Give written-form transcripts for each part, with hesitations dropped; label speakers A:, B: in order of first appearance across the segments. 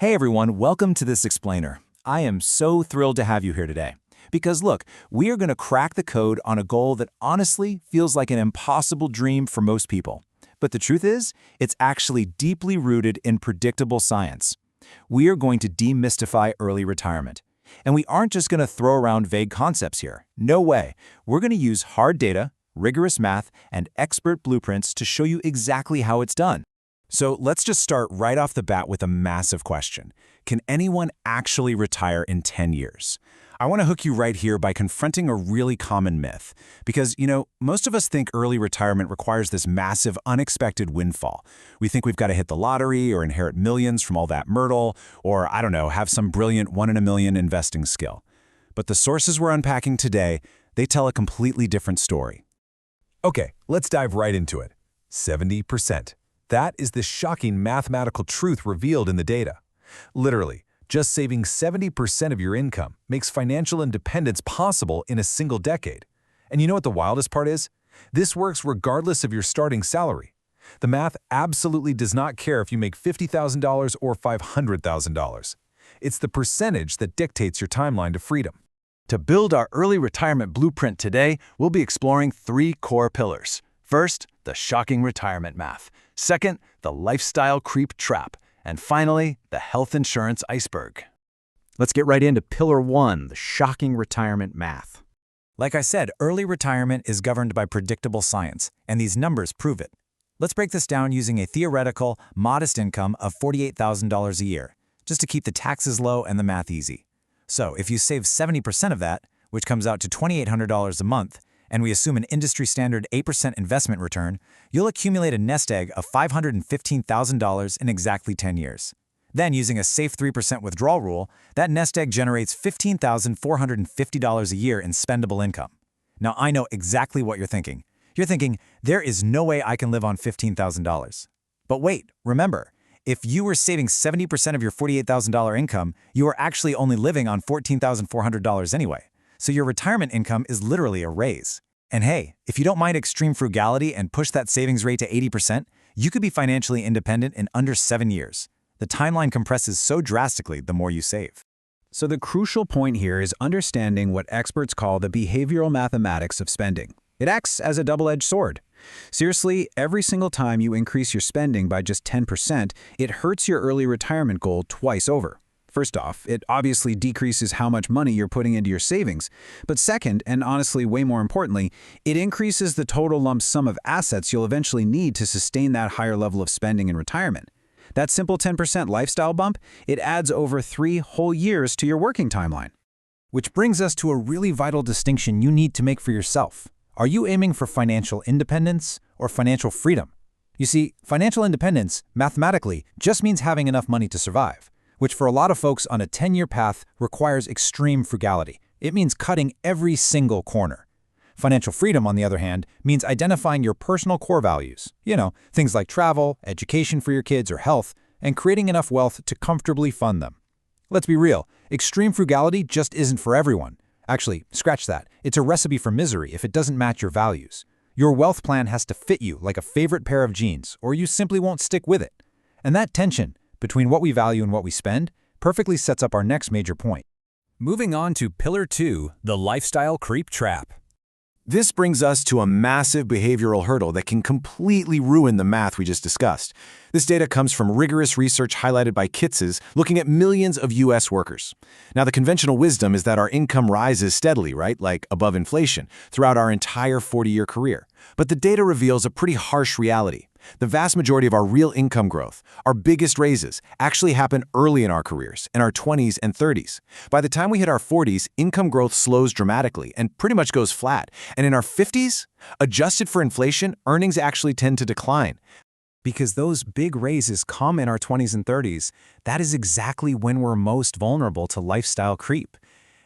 A: Hey everyone, welcome to this explainer. I am so thrilled to have you here today. Because look, we are going to crack the code on a goal that honestly feels like an impossible dream for most people. But the truth is, it's actually deeply rooted in predictable science. We are going to demystify early retirement. And we aren't just going to throw around vague concepts here. No way. We're going to use hard data, rigorous math, and expert blueprints to show you exactly how it's done. So let's just start right off the bat with a massive question. Can anyone actually retire in 10 years? I want to hook you right here by confronting a really common myth. Because, most of us think early retirement requires this massive, unexpected windfall. We think we've got to hit the lottery or inherit millions from all that myrtle, or, have some brilliant one-in-a-million investing skill. But the sources we're unpacking today, they tell a completely different story.
B: Okay, let's dive right into it. 70%. That is the shocking mathematical truth revealed in the data. Literally, just saving 70% of your income makes financial independence possible in a single decade. And you know what the wildest part is? This works regardless of your starting salary. The math absolutely does not care if you make $50,000 or $500,000. It's the percentage that dictates your timeline to freedom.
A: To build our early retirement blueprint today, we'll be exploring 3 core pillars. First, the shocking retirement math. Second, the lifestyle creep trap. And finally, the health insurance iceberg. Let's get right into Pillar 1, the shocking retirement math. Like I said, early retirement is governed by predictable science, and these numbers prove it. Let's break this down using a theoretical, modest income of $48,000 a year, just to keep the taxes low and the math easy. So if you save 70% of that, which comes out to $2,800 a month, and we assume an industry-standard 8% investment return, you'll accumulate a nest egg of $515,000 in exactly 10 years. Then, using a safe 3% withdrawal rule, that nest egg generates $15,450 a year in spendable income. Now, I know exactly what you're thinking. You're thinking, there is no way I can live on $15,000. But wait, remember, if you were saving 70% of your $48,000 income, you are actually only living on $14,400 anyway. So your retirement income is literally a raise. And hey, if you don't mind extreme frugality and push that savings rate to 80%, you could be financially independent in under 7 years. The timeline compresses so drastically the more you save.
C: So the crucial point here is understanding what experts call the behavioral mathematics of spending. It acts as a double-edged sword. Seriously, every single time you increase your spending by just 10%, it hurts your early retirement goal twice over. First off, it obviously decreases how much money you're putting into your savings. But second, and honestly way more importantly, it increases the total lump sum of assets you'll eventually need to sustain that higher level of spending in retirement. That simple 10% lifestyle bump, it adds over 3 whole years to your working timeline.
A: Which brings us to a really vital distinction you need to make for yourself. Are you aiming for financial independence or financial freedom? You see, financial independence, mathematically, just means having enough money to survive, which for a lot of folks on a 10-year path requires extreme frugality. It means cutting every single corner. Financial freedom, on the other hand, means identifying your personal core values. Things like travel, education for your kids, or health, and creating enough wealth to comfortably fund them. Let's be real, extreme frugality just isn't for everyone. Actually, scratch that. It's a recipe for misery if it doesn't match your values. Your wealth plan has to fit you like a favorite pair of jeans, or you simply won't stick with it. And that tension between what we value and what we spend perfectly sets up our next major point.
C: Moving on to Pillar 2, the lifestyle creep trap.
A: This brings us to a massive behavioral hurdle that can completely ruin the math we just discussed. This data comes from rigorous research highlighted by Kitz's, looking at millions of U.S. workers. Now, the conventional wisdom is that our income rises steadily, right, like above inflation, throughout our entire 40-year career. But the data reveals a pretty harsh reality. The vast majority of our real income growth, our biggest raises, actually happen early in our careers, in our 20s and 30s. By the time we hit our 40s, income growth slows dramatically and pretty much goes flat. And in our 50s, adjusted for inflation, earnings actually tend to decline.
C: Because those big raises come in our 20s and 30s, that is exactly when we're most vulnerable to lifestyle creep.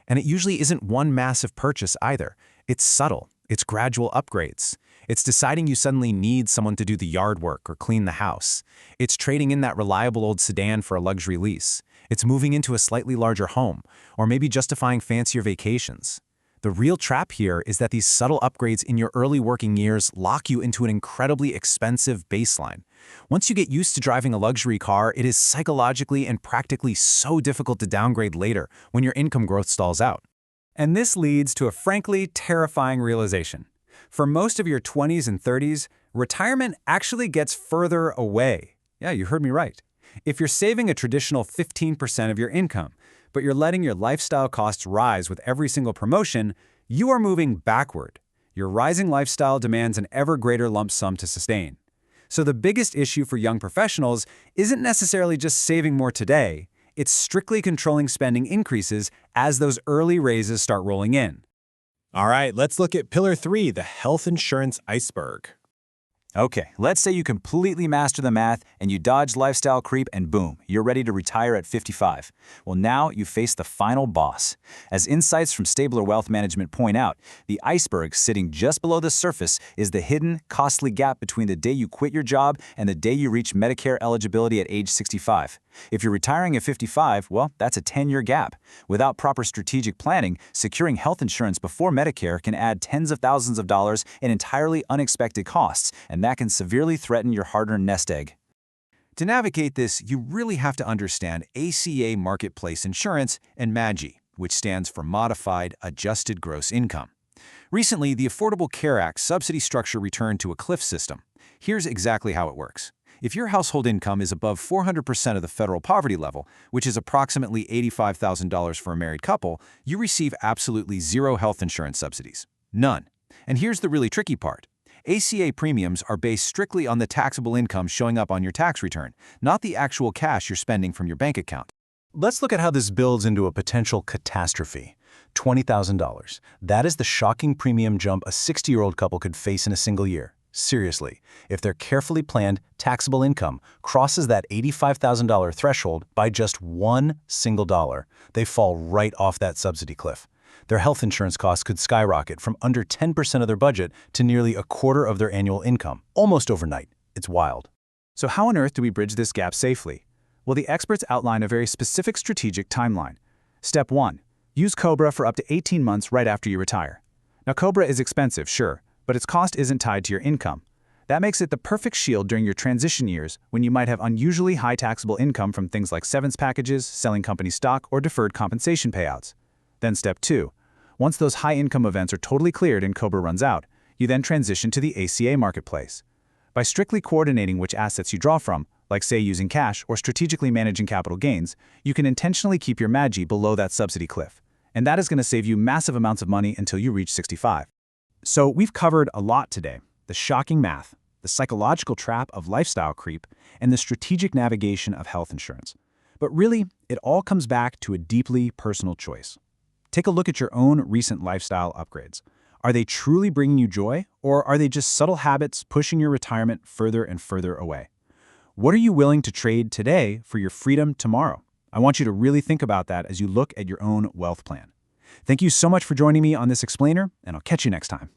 C: And it usually isn't one massive purchase either. It's subtle. It's gradual upgrades. It's deciding you suddenly need someone to do the yard work or clean the house. It's trading in that reliable old sedan for a luxury lease. It's moving into a slightly larger home, or maybe justifying fancier vacations.
A: The real trap here is that these subtle upgrades in your early working years lock you into an incredibly expensive baseline. Once you get used to driving a luxury car, it is psychologically and practically so difficult to downgrade later when your income growth stalls out. And this leads to a frankly terrifying realization. For most of your 20s and 30s, retirement actually gets further away. Yeah, you heard me right. If you're saving a traditional 15% of your income, but you're letting your lifestyle costs rise with every single promotion, you are moving backward. Your rising lifestyle demands an ever greater lump sum to sustain. So the biggest issue for young professionals isn't necessarily just saving more today, it's strictly controlling spending increases as those early raises start rolling in.
B: All right, let's look at Pillar 3, the health insurance iceberg.
A: Okay, let's say you completely master the math and you dodge lifestyle creep and boom, you're ready to retire at 55. Well, now you face the final boss. As insights from Stabler Wealth Management point out, the iceberg sitting just below the surface is the hidden, costly gap between the day you quit your job and the day you reach Medicare eligibility at age 65. If you're retiring at 55, well, that's a 10-year gap. Without proper strategic planning, securing health insurance before Medicare can add tens of thousands of dollars in entirely unexpected costs, and that can severely threaten your hard-earned nest egg. To navigate this, you really have to understand ACA Marketplace Insurance and MAGI, which stands for Modified Adjusted Gross Income. Recently, the Affordable Care Act subsidy structure returned to a cliff system. Here's exactly how it works. If your household income is above 400% of the federal poverty level, which is approximately $85,000 for a married couple, you receive absolutely zero health insurance subsidies. None. And here's the really tricky part. ACA premiums are based strictly on the taxable income showing up on your tax return, not the actual cash you're spending from your bank account. Let's look at how this builds into a potential catastrophe. $20,000. That is the shocking premium jump a 60-year-old couple could face in a single year. Seriously, if their carefully planned taxable income crosses that $85,000 threshold by just one single dollar, they fall right off that subsidy cliff. Their health insurance costs could skyrocket from under 10% of their budget to nearly a quarter of their annual income, almost overnight. It's wild. So how on earth do we bridge this gap safely? Well, the experts outline a very specific strategic timeline. Step 1. Use COBRA for up to 18 months right after you retire. Now, COBRA is expensive, sure, but its cost isn't tied to your income. That makes it the perfect shield during your transition years when you might have unusually high taxable income from things like severance packages, selling company stock, or deferred compensation payouts. Then step 2. Once those high-income events are totally cleared and COBRA runs out, you then transition to the ACA marketplace. By strictly coordinating which assets you draw from, like say using cash or strategically managing capital gains, you can intentionally keep your MAGI below that subsidy cliff. And that is going to save you massive amounts of money until you reach 65. So we've covered a lot today: the shocking math, the psychological trap of lifestyle creep, and the strategic navigation of health insurance. But really, it all comes back to a deeply personal choice. Take a look at your own recent lifestyle upgrades. Are they truly bringing you joy, or are they just subtle habits pushing your retirement further and further away? What are you willing to trade today for your freedom tomorrow? I want you to really think about that as you look at your own wealth plan. Thank you so much for joining me on this explainer, and I'll catch you next time.